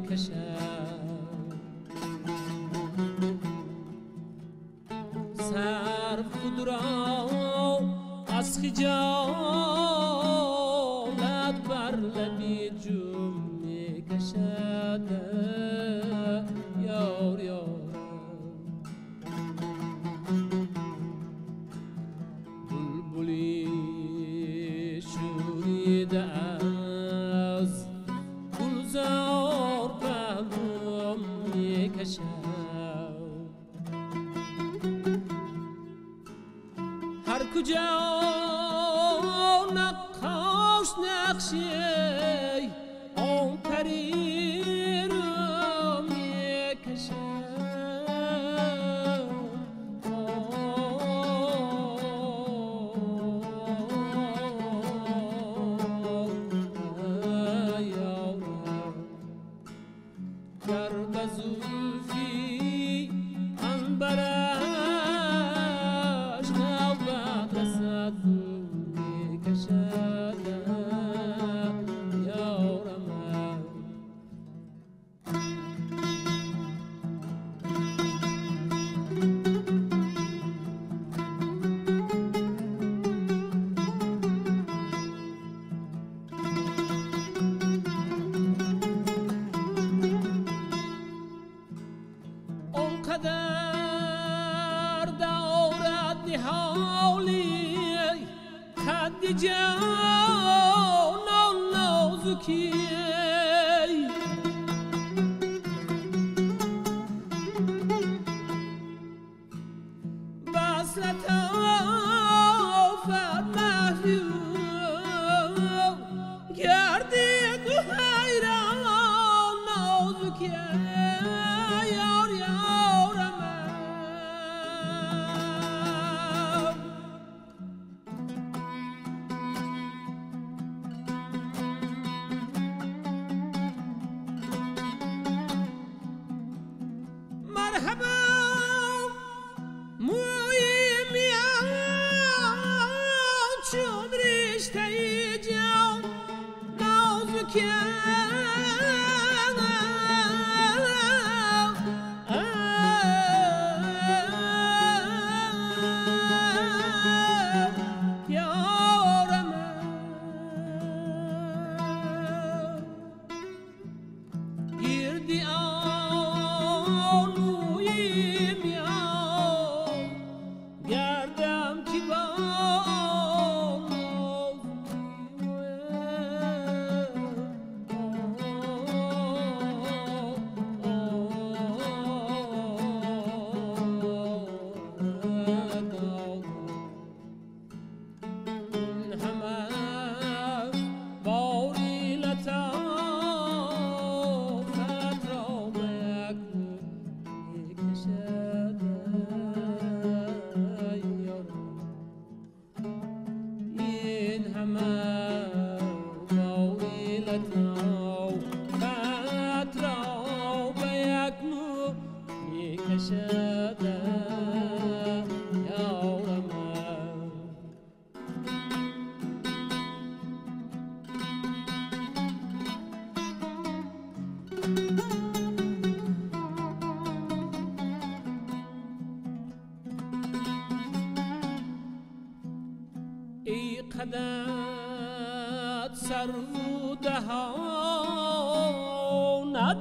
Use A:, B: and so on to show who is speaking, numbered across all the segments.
A: میکشم سر خود را از خجالت بر لبی جم میکشد یار یار بلبلی شوریده از گلزار پهلوم میکشد هر کجا نقاش نقشه آن پری رو میکشد گر به زلفی عنبرش نوبت رسد میکشد یارم اونقدر دارد نهالی خد جان نازکی بس لطافت محجوب گردید و حیران نازکی یار یارم مرحبا موی میان چون رشته جان نازکی گردی آن موی میان گردم که با ای قدت سر و دهانت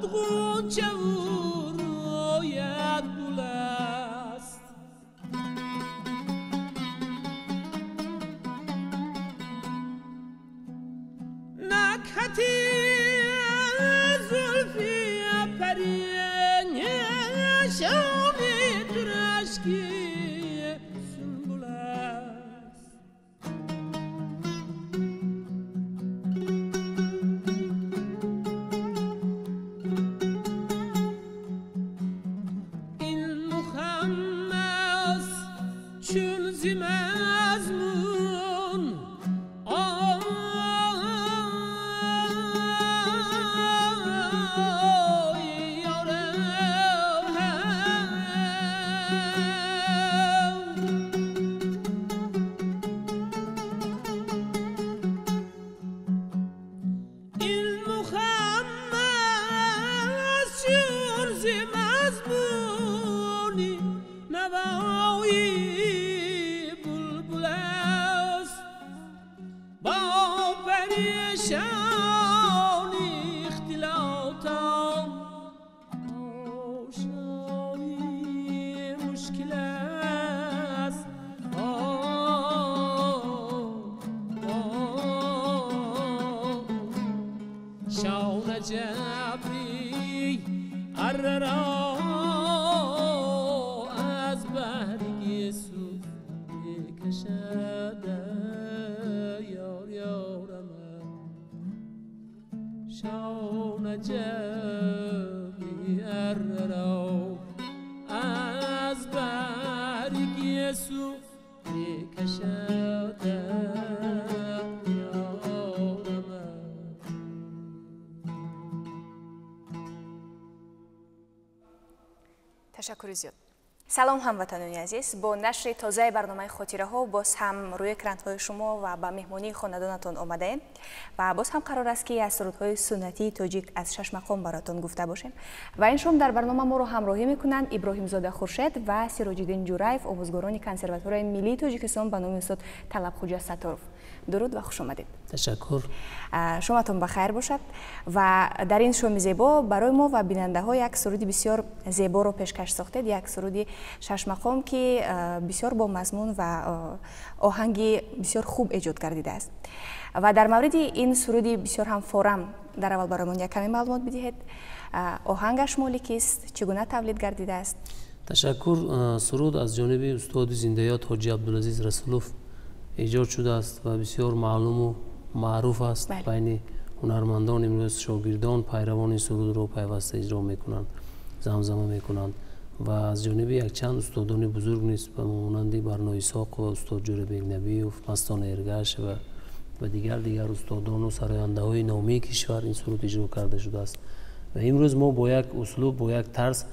A: غنچه و رویت گل است نکهتی زلفی پرین شامی درشکی سنبل است این مخم است چون زی مضمون زی مزمونی نوایی بلبل است با پریشانی اختلاطم آشنایی مشکل است شاون جبری اررا از برگی سوز کشده یار یارم شاون جبری اررا از برگی سوز کشده
B: تشکر زیاد. سلام هموطنان عزیز، با نشر تازه برنامه خاطره ها باز هم روی اکران‌های شما و با مهمانی خاندانتان آمده ایم و باز هم قرار است که از سرودهای سنتی تاجیک از 6 مقام براتون گفته باشیم و این شام در برنامه ما رو همراهی میکنند ابراهیم زاده خورشید و سراج‌الدین جورایف، آموزگاران کنسرواتوری ملی تاجیکستان به نام استاد طلبخوجا ستارов. درود و خوش آمدید.
C: تشکر.
B: شماتون بخیر باشد و در این شام زیبا برای ما و بیننده ها یک سرودی بسیار زیبا رو پیشکش ساختید، یک سرودی 6 مقام که بسیار با مضمون و آهنگی بسیار خوب ایجاد گردیده است و در مورد این سرودی بسیار هم فورم در اول برامون یک کمی معلومات بدهید. آهنگش مال کیست؟ چگونه تولید گردیده است؟
C: تشکر. سرود از جانب استاد زنده‌یاد حاجی عبدالعزیز رسولوف ایجاد شده است و بسیار معلوم و معروف است. بین هنرمندان امروز شاگردان پیروان این سرود رو پیوسته اجرا میکنند، زمزمه میکنند و از جانب یک چند استادان بزرگ نیست به مانند برنا ایساق و استاد جوربک نبی و مستان ارگش و دیگر استادان و سراینده های نامی کشور این سرود اجرا کرده شده است و امروز ما با یک اسلوب با یک طرز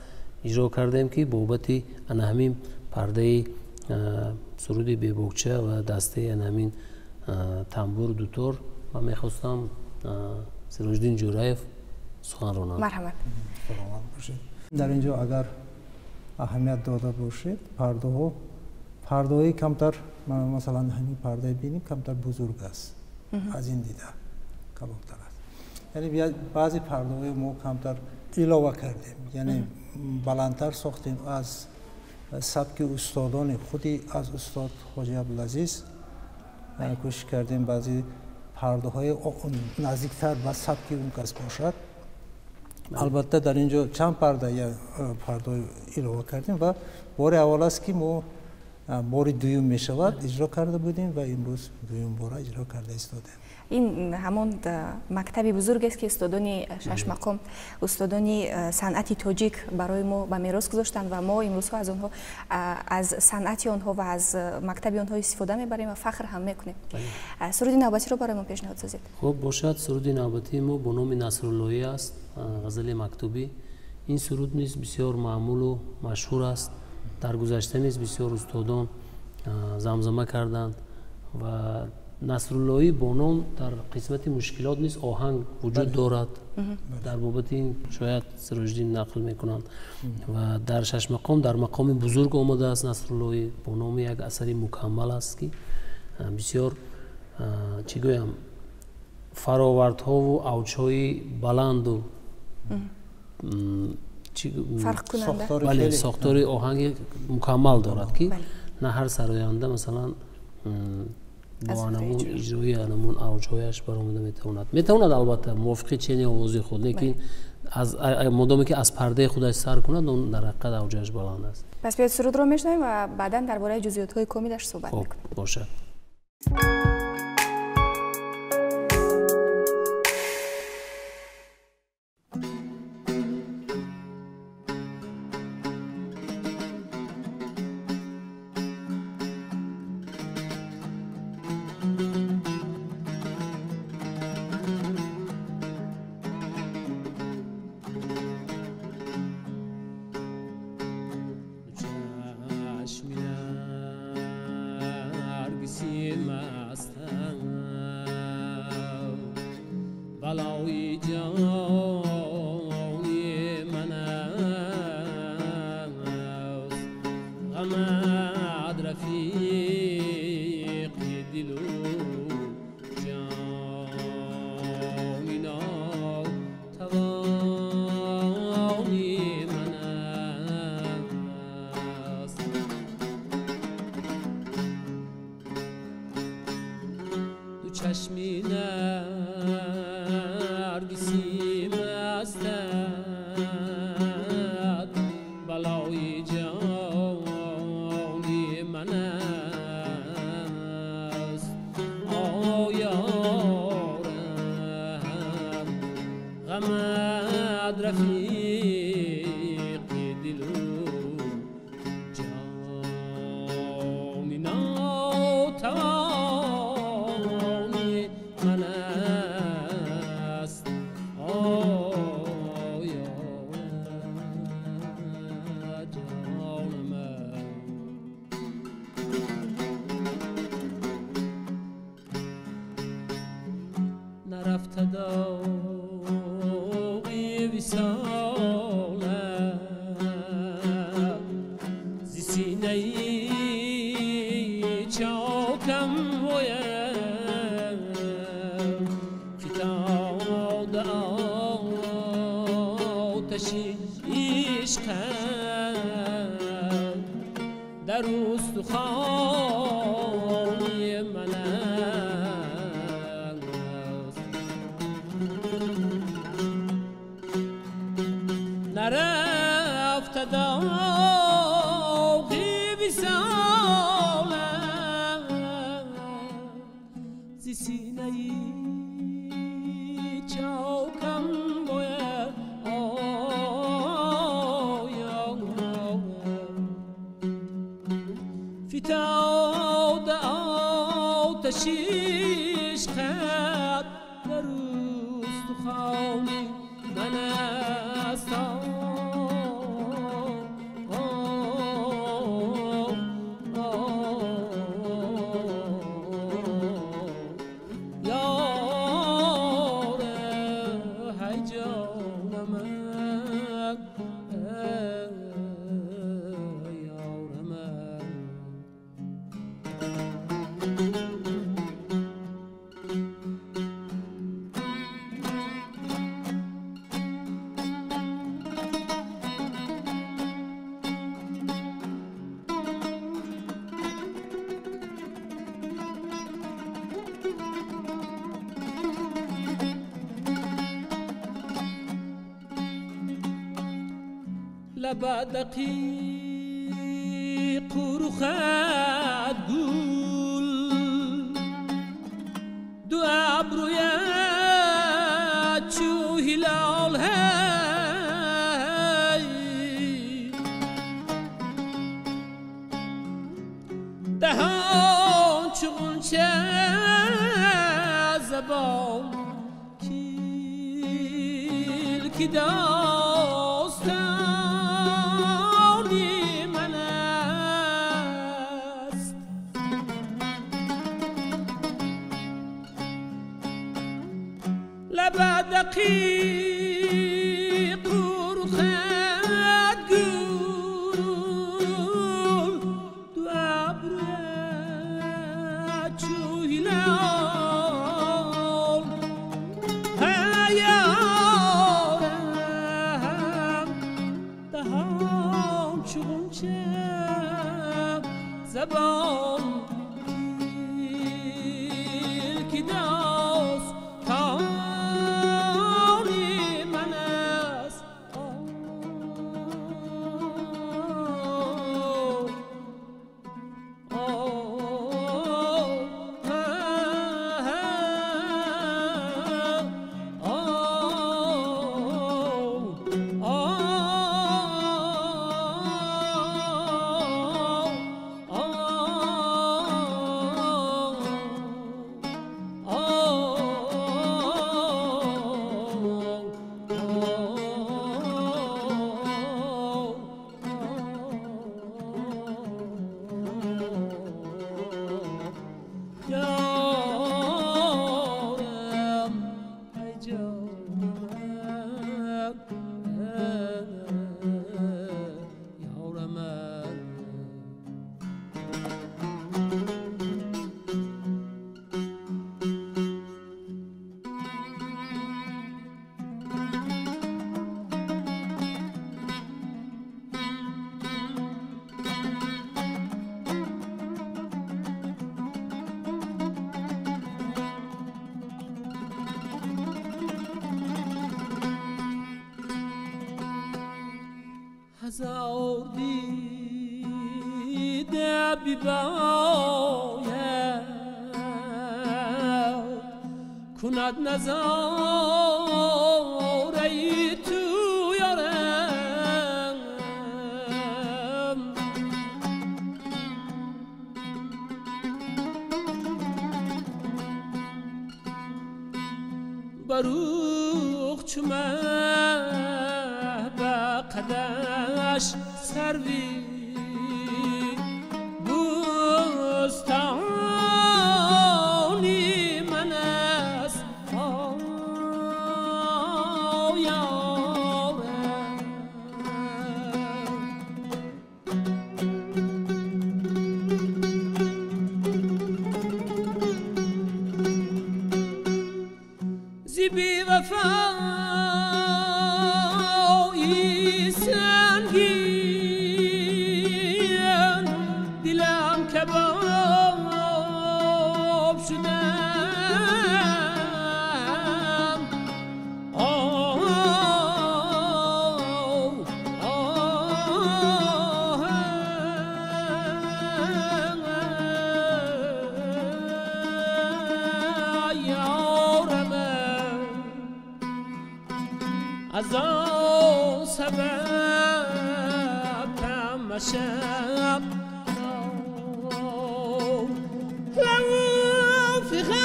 C: اجرا کردیم که بابت همین پرده سرود بیبوکچه و دسته همین تنبور دوتور و میخواستم سراج‌الدین جورایف سخن رانم.
B: مرحبا.
D: در اینجا اگر اهمیت داده باشید پرده کمتر مثلا همین پرده بینیم کمتر بزرگ است از این دیده کلانتر است، یعنی بعضی پرده ما کمتر علاوه کردیم، یعنی بلندتر ساختیم از سبک استادان خودی از استاد حاجی عبدالعزیز کوشش کردیم بعضی پرده های نزدیکتر به سبک اون کس باشد. البته در اینجا چند پرده علاوه کردیم و بار اول است که ما بار دوم می شود اجرا کرده بودیم و امروز دوم بار اجرا کرده ایستادیم.
B: این همون مکتبی بزرگ است که استادان 6 مقام استادان صنعت تاجیک برای ما به میراث گذاشتند و ما امروز از آنها از صنعت آنها و از مکتب آنها استفاده میبریم و فخر هم میکنیم. سرود نوبتی رو برای ما پیشنهاد سازید.
C: خب باشد. سرود نوبتی ما با نام نصراللهی است، غزل مکتوبی. این سرود نیز بسیار معمول و مشهور است. در گذشته نیز بسیار استادان زمزمه کردند و نصراللهی با نام در قسمت مشکلات نیست آهنگ وجود دارد. در بابت این شاید سراج‌الدین نقل میکنند و در 6 مقام در مقام بزرگ آمده است. نصراللهی با نام یک اثری مکمل است که بسیار چی گویم فراوردها و اوج‌های بلند و
B: فرق کننده
C: بله ساختار آهنگ مکمل دارد که نه هر سراینده مثلا با انمون اجرای انمون اوجهایش برآمده میتواند البته موافق چنین آوازی خود، لیکن از مدامی که از پرده خودش سر کند اون در حقیقت اوجهش بلند است.
B: پس بیاید سرود رو میشنویم و بعدا درباره جزئیات‌های کاملش صحبت میکنیم.
C: باشد.
A: مست چشمی نرگسی مستد بلای جانی من است آیارم غمت رفیق دل و جانی ناتوانی من است نرفته داغی وصالم زی سینه ای چاکم باید فتاد آتشی عشقم در استخوانی من نرفت داغی وصالم زی سینه ای چاکم باید فتاد آتشی عشقت در استخوانی من است لبدقی قرخت گل دو ابرویت چو هلال هی دهان چو غنچه زبان کیل که داستانی من است لبدقی قرخت گل دو ابرویت چو هلال هیارم دهان چو غنچه زبان که داستانی من است هزار دیده بیباید کند نظاره تو یارم بروخ چمه به قدش سروی بستانی من است زی بی وفایی سنگین دلم کباب شدم از آن سبب تماشم لوفی خانی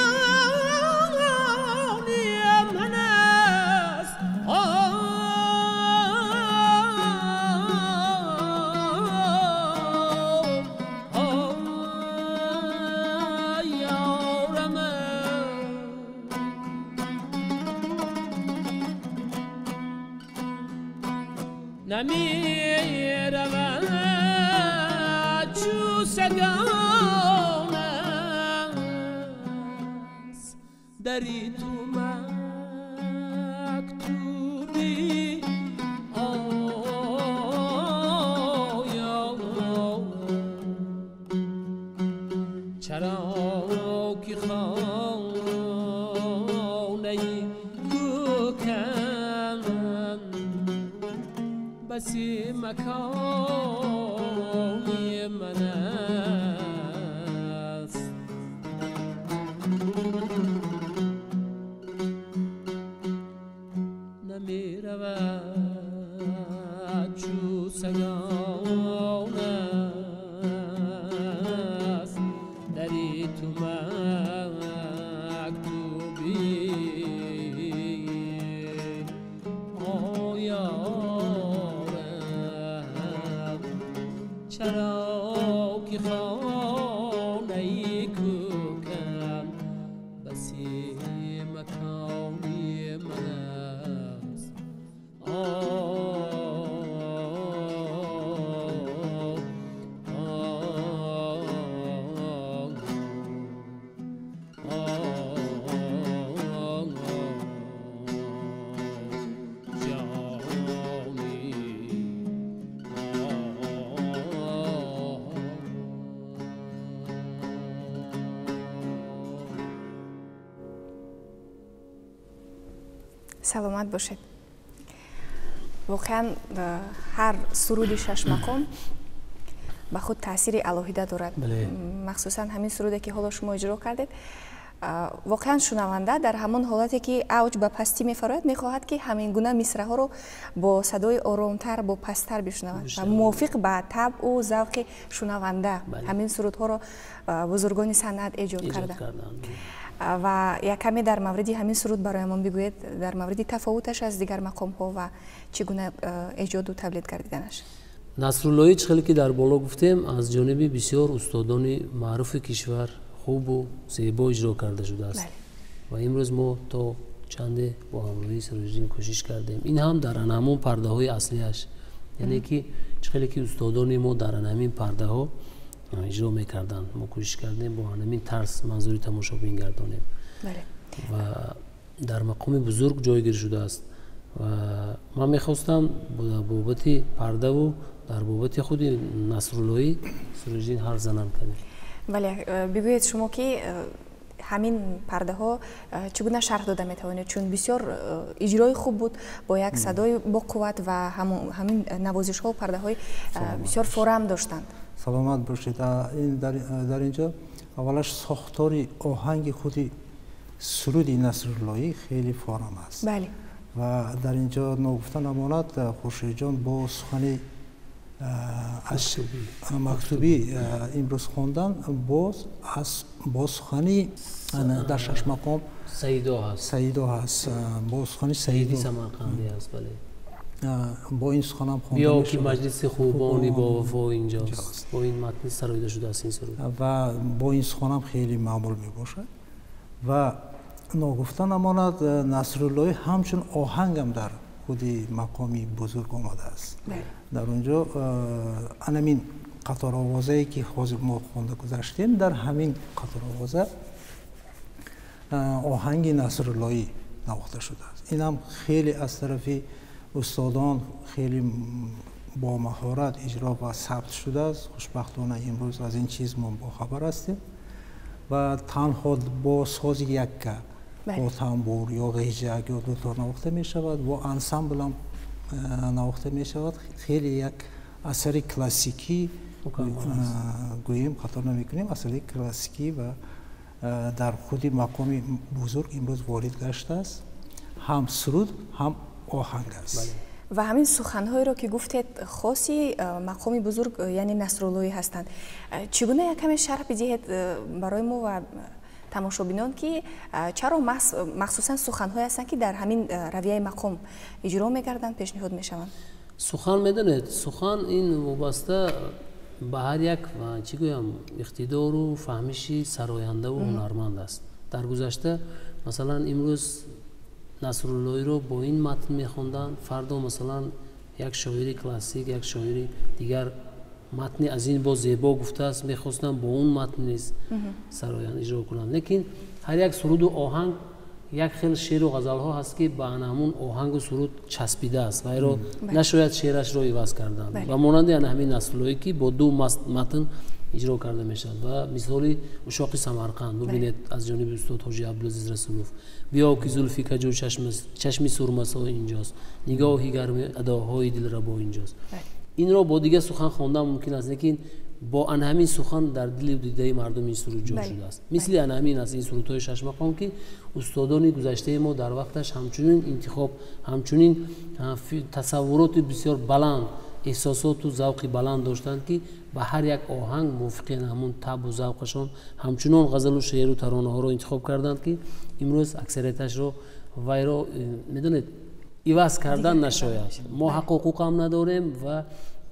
A: من است یارم نمیرود چو سگان است دری تو مکتوبی چرا که خانه کوکن بسی مکانی من است نمی رود چو سگان است دری تو مکتوبی چرا که خانه کوکن بسی مکانی من است
B: саломат бошед. воқеан ҳар суруди шаш мақом ба худ таъсири алоҳида дорад. махсусан ҳамин суруде ки ҳоло шумо иҷро кардед, воқеан шунаванда дар ҳамон ҳолате ки авҷ ба пастӣ мефарояд мехоҳад ки ҳамин гуна мисраҳоро бо садои оромтар бо пасттар бишунавад ва мувофиқ ба табъу завқи шунаванда ҳамин сурудҳоро бузургони санъат эҷод карданд. ва якаме дар мавриди ҳамин суруд бароямон бигӯед, дар мавриди тафовуташ аз дигар мақомҳо ва чӣ гуна эҷоду тавлид гардиданаш.
C: насруллоӣ чихеле ки дар боло гуфтем аз ҷониби бисёр устодони маъруфи кишвар хубу зебо иҷро карда шудааст ва имрӯз мо то чанде бо ҳамроҳии Сироҷиддин кӯшиш кардем. ин ҳам дар ҳамон пардаҳои аслиаш, яъне ки чихеле ки устодони мо дар ҳамин пардаҳо иҷро мекарданд, мо кӯшиш кардем бо ҳамин тарз манзури тамошобин гардонем ва дар мақоми бузург ҷойгир шудааст. ва ман мехостам дар бобати пардаву дар бобати худи Насруллоӣ Сироҷиддин ҳарф занам кардем.
B: бале бигӯед шумо ки همین پرده ها چگونه شرح داده میتوانید؟ چون بسیار اجرای خوب بود با یک صدای با قوت و همین نوازش ها و پرده های بسیار فورم داشتند.
D: سلامت باشید. در اینجا اولش ساختار آهنگ خودی سرود نصراللهی خیلی فورم است.
B: بله.
D: و در اینجا نگفته نماند خورشید جان با سخن مکتوبی امروز خوندن با سخن در شش مقام سیدا هست با سخن سیدی
C: سمرقندی هست. بله.
D: با این سخن هم خوانده
C: بیا که مجلس خوبانی با وفا اینجاست. با این متن سراییده شده است این سرود
D: و با این سخن هم خیلی معمول می باشد. و نگفته نماند نصراللهی همچون آهنگ هم در خودی مقامی بزرگ آمده است. در اونجا همین قطار آوازه‌ای که حاضر ما خونده گذاشتیم در همین قطار آوازه آهنگ نصراللهی نواخته شده است. این هم خیلی از طرف استادان خیلی با مهارت اجرا و ثبت شده است. خوشبختانه امروز از این چیز ما با خبر هستیم و تنها با ساز یکه با تنبور یا غیجک یا دوتار نواخته می شود و انسامبل هم نواخته می شود. خیلی یک اثر کلاسیکی گوییم خطا نمی کنیم، اثر کلاسیکی و در خودی مقام بزرگ امروز وارد گشته است. هم سرود هم آهنگ است.
B: و همین سخنهایی را که گفتید خاصی مقامی بزرگ یعنی نصراللهی هستند. چگونه یک کمی شرح بدهید برای ما و تماشابینان که چرا مخصوصا سخنهایی هستند که در همین رویه مقام اجرا می‌گردند پیشنهاد می‌شوند؟
C: سخن میدونید سخن این وابسته به هر یک چی گویم اقتدار و فهمشی سراینده و هنرمند است. در گذشته مثلا امروز نصراللهی رو با این متن میخوندن، فردا مثلا یک شاعری کلاسیک یک شاعری دیگر متنی از این با زیبا گفته است میخواستن با اون متن نیز سرایان اجرا کنند. لیکن هر یک سرود و آهنگ یک خیلی شعر و غزل ها هست که به همون آهنگ و سرود چسبیده است و ایرا نشاید شعرش را عوض کردن و مانند همین نصراللهی که با دو متن اجرا کرده میشد. و مثالی اشاق سمرقند ببینید از جانب استاد حاجی عبدالعزیز رسولوف، بیا که زلفی کجو چشمی سرمسا اینجاست، نگاهی گرم اداهای دلربا اینجاست. این را با دیگه سخن خواندن ممکن است لیکن با همین سخن در دل و دیده مردم این سرود جا شده است. مثل همین از این سرودهای شش مقام که استادان گذشته ما در وقتش همچنین انتخاب همچنین تصورات بسیار بلند احساسات و ذوق بلند داشتند که به هر یک آهنگ موافق همون طبع و ذوقشان همچنان غزل و شعر و ترانه ها را انتخاب کردند که امروز اکثریتش را ویرا میدونید عوض کردن نشاید. ما حق حقوق هم نداریم و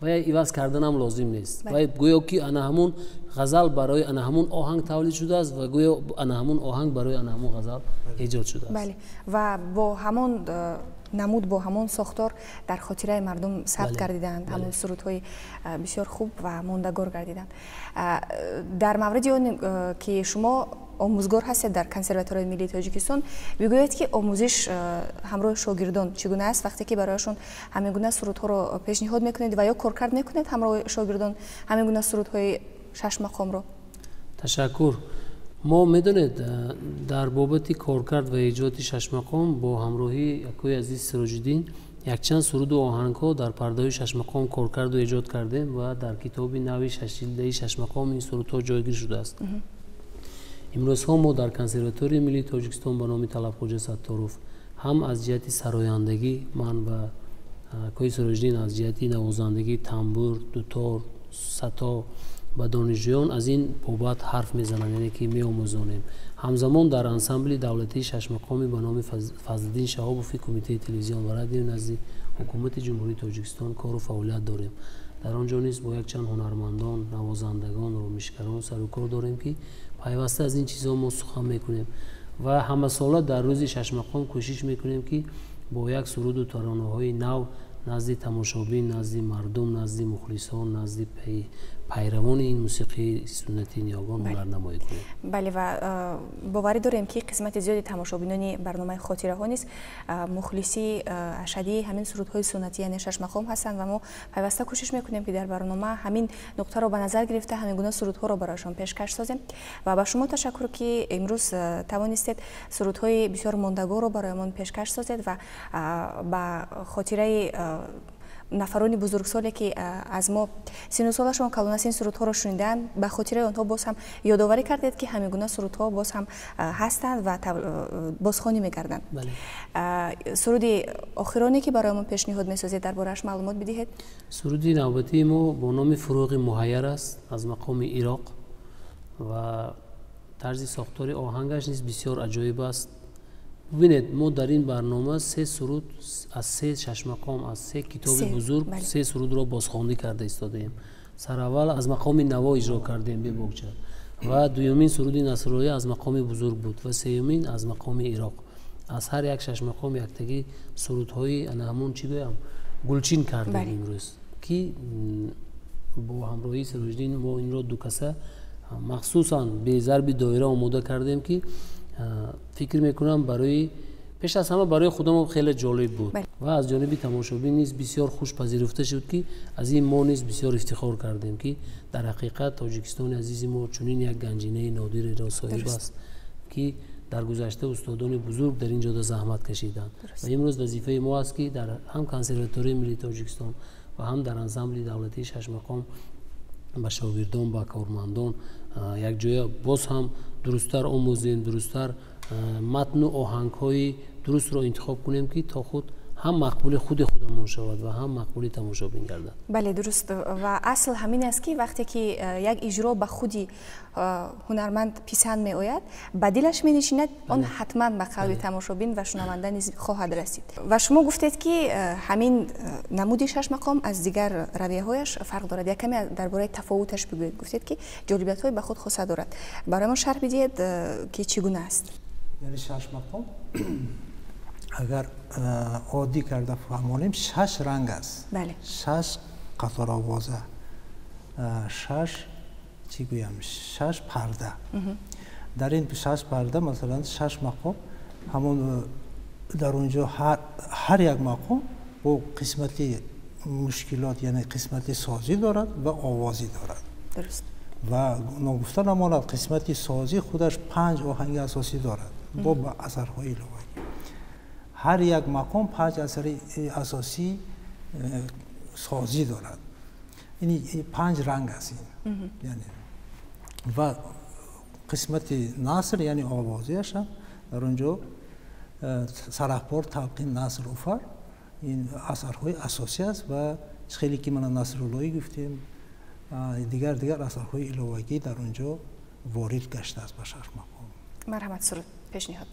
C: عوض کردن هم لازم نیست. و گویا که همون غزل برای همون آهنگ تولید شده است و گویا همون آهنگ برای همون غزل ایجاد شده است.
B: بله. و با همون نمود با همون ساختار در خاطره مردم ثبت گردیدند. همون سرودهای بسیار خوب و ماندگار گردیدند. در مورد اون که شما آموزگار هستید در کنسرواتوری ملی تاجیکستان، بگویید که آموزش همراه شاگردان چگونه است وقتی که برایشون همین گونه سرودها رو پیشنهاد میکنید و یا کارکرد میکنید همراه شاگردان همین گونه سرودهای شش مقام رو؟
C: تشکر. ما میدونید در بابت کارکرد و ایجاد شش مقام با همراهی اکوی عزیز سراج‌الدین یک چند سرود و آهنگ ها در پرده شش مقام کارکرد و ایجاد کردیم و در کتاب نوی شش جلده شش مقام این سرودها جایگیر شده است. امروز ها ما در کنسرواتوری ملی تاجیکستان به نام طلب خواجه ستاروف هم از جهت سرایندگی من و اکوی سراج‌الدین از جهت نوازندگی تنبور، دوتار، ستا و دانشجویان از این بابت حرف میزنند، یعنی که می آموزانیم. همزمان در انسامبل دولتی شش مقامی به نام فضل‌الدین شهابوفی کمیته تلویزیون و رادیو نزد حکومت جمهوری تاجیکستان کار و فعالیت داریم. در آنجا نیز با یک چند هنرمندان، نوازندگان و رامشگران سر و کار داریم که پیوسته از این چیزها ما سخن میکنیم و همه ساله در روز شش مقام کوشش میکنیم که با یک سرود و ترانه‌های نو نزد تماشابین، نزد مردم، نزد مخلصان، نزد پیروان این موسیقی سنتی نیاگان هنر نمایی کنیم.
B: بله و باوری داریم که قسمت زیادی تماشابینان برنامه خاطره ها نیست مخلصی اشدی همین سرودهای سنتی یعنی شش مقام هستند و ما پیوسته کوشش میکنیم که در برنامه همین نقطه رو به نظر گرفته همین گونه سرودها رو برایشان پیشکش سازیم و با شما تشکر که امروز توانستید سرودهای بسیار ماندگار رو برایمان پیشکش سازید و با خاطره نفرانی بزرگسالی که از ما سن و سالشون کلان است این سرودها رو شنیدن به خاطر آنها باز هم یادآوری کردید که همین گونه سرودها باز هم هستند و بازخوانی می‌گردند. بله. سرود آخرانی که برای ما پیشنهاد می‌سازید درباره‌اش معلومات بدهید.
C: سرود نوبتی ما با نام فروغ محیر است از مقام عراق و طرز ساختار آهنگش نیز بسیار عجایب است. ببینید ما در این برنامه 3 سرود از 3 شش مقام از 3 کتاب بزرگ 3 سرود را بازخوانی کرده ایستادیم. سر اول از مقام نوا اجرا کردیم به بوگچه و دومین سرود نصرالله از مقام بزرگ بود و سومین از مقام عراق. از هر یک شش مقام یکتگی سرودهای همون چی بگم گلچین کردیم امروز که با همراهی سروجدین ما این را دو کسه مخصوصا به ضرب دایره آماده کردیم که فکر میکنم برای پیش از همه برای خودم خیلی جالب بود و از جانب تماشابین نیز بسیار خوش پذیرفته شد که از این ما نیز بسیار افتخار کردیم که در حقیقت تاجیکستان عزیز ما چنین یک گنجینه نادر را صاحب است که در گذشته استادان بزرگ در اینجا زحمت کشیدند و امروز وظیفه ما است که در هم کنسرواتوری ملی تاجیکستان و هم در انسامبل دولتی شش مقام با شاگردان با کارمندان یک جای باز هم درستتر آموزیم درستتر متن و آهنگ‌های درست را انتخاب کنیم که تا خود هم مقبول خودمان شود و هم مقبول تماشابین گردد.
B: بله درست و اصل همین است که وقتی که یک اجرا به خودی هنرمند پسند می آید به دلش می نشیند آن حتما به قلب تماشابین و شنونده نیز خواهد رسید. و شما گفتید که همین نمود شش مقام از دیگر رویه‌هایش فرق دارد. یک کمی درباره تفاوتش بگویید. گفتید که جالبیت‌های به خود خاصه دارد. برای ما شرح بدهید که چگونه است.
D: یعنی شش مقام اگر عادی کرده فهمانیم 6 رنگ است.
B: بله.
D: 6 قطار آوازه 6 چی گویم 6 پرده. در این 6 پرده مثلا 6 مقام همون در اونجا هر یک مقام با قسمتی مشکلات یعنی قسمتی سازی دارد و آوازی دارد.
B: درست.
D: و نگفته نماند قسمتی سازی خودش 5 آهنگ اساسی دارد با اثرهای الهی. هر یک مقام 5 اثر اساسی سازی دارد. یعنی 5 رنگ است این. یعنی و قسمت نصر یعنی آوازیش هم در اونجا سرحپار تلقین نصر اوفر این اثرهای اساسی است و خیلی که من نصراللهی گفتیم دیگر اثرهای الهی در اونجا وارد گشته است به شش مقام.
B: مرحمت سرود پیشنهاد.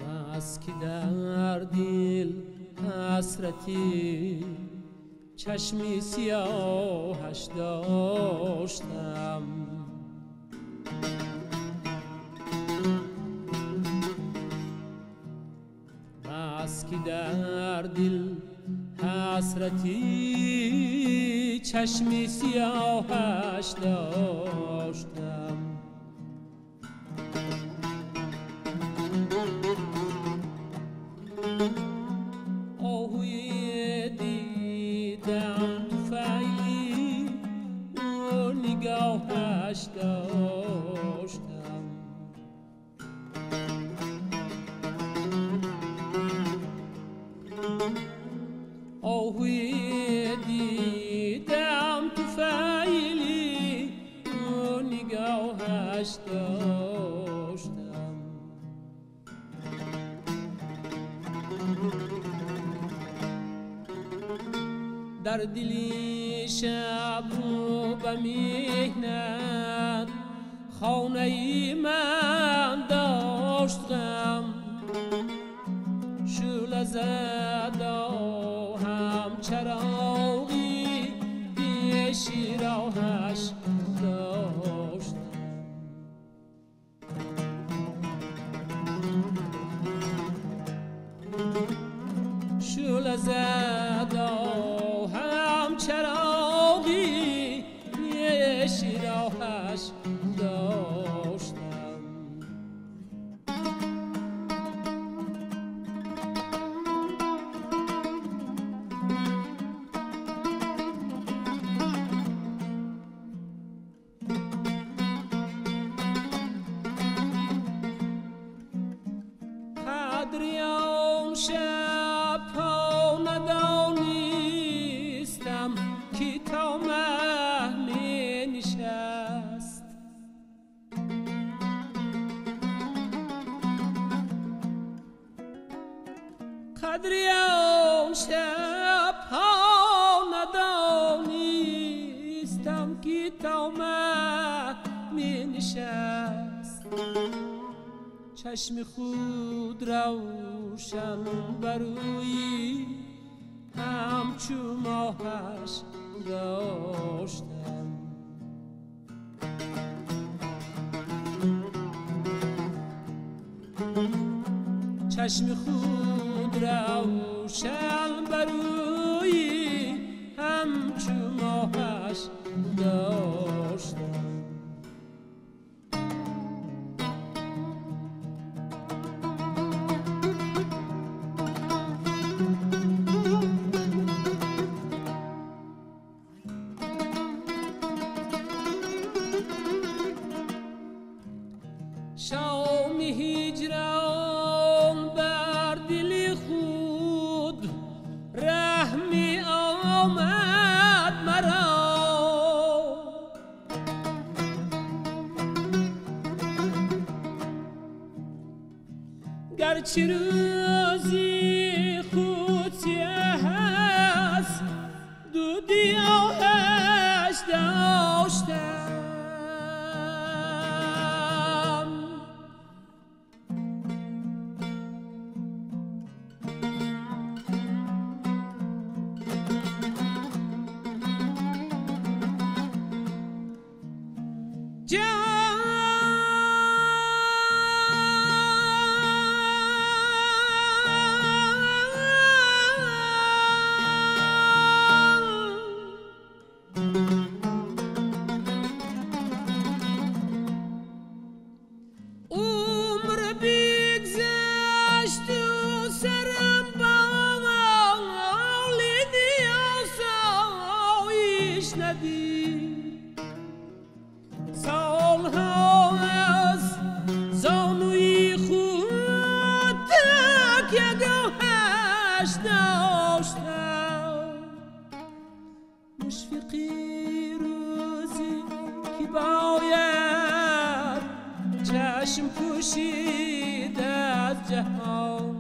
A: بس که در دل حسرتی چشمی سیاهش داشتم بس که در دل حسرتی چشمی سیاهش داشتم آهوی دیدم تو فیلی و نگاهش داشتم آهوی دیدم تو فیلی و نگاهش داشتم در دلی شب رو به مهنت خانه ای من داشتم شعله زد هم چراغی پیشی راهش داشت. شعله زد هم چراغی پیشی راهش داشتم. قدری آن شب ها ندانستم که تا مه می نشست. قدری آن شب ها ندانستم که تا مه می نشست. چشم خود روشن بروی همچو ماهش داشتم. چشم خود روشن بروی همچو ماهش داشتم. شام هجران بر دل خود رحمی آمد مرا. گرچه روزی خود سیاه است دودی آهش داشتم. عمر بگذشت و سرم بالیدی آسایش ندید. سالها از زانوی خود تکیه گاهش داشتم. مشفقی روزی که باید چشم پوشید از جهان.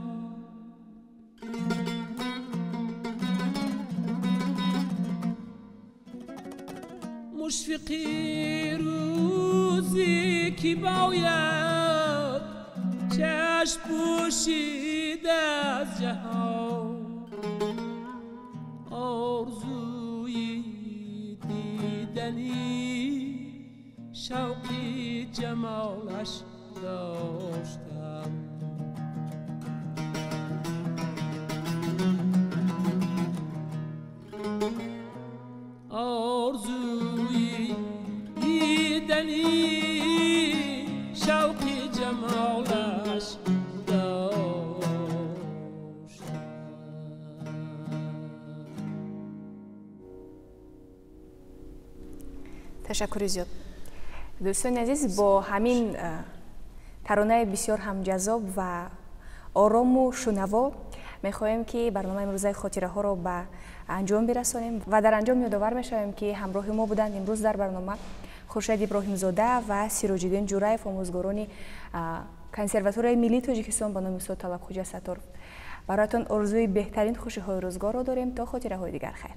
A: مشفقی روزی که باید چشم پوشید از جهان. آرزوی دیدنی شوقی جمالش داشتم. آرزوی دیدنی شوقی جمالش داشتم.
B: تشکر زیاد. دوستان عزیز، با همین ترانه بسیار هم جذاب و آرام و شنوا میخواهیم که برنامه امروزه خاطره ها را به انجام برسانیم و در انجام یادآور میشویم که همراه ما بودند امروز در برنامه خورشید ابراهیم زاده و سیروجدین جورایف، آموزگاران کنسرواتوری ملی تاجیکستان به نام استاد طلبخوجه ستار. برایتان آرزوی بهترین خوشی های روزگار را داریم. تا خاطره های دیگر خیر.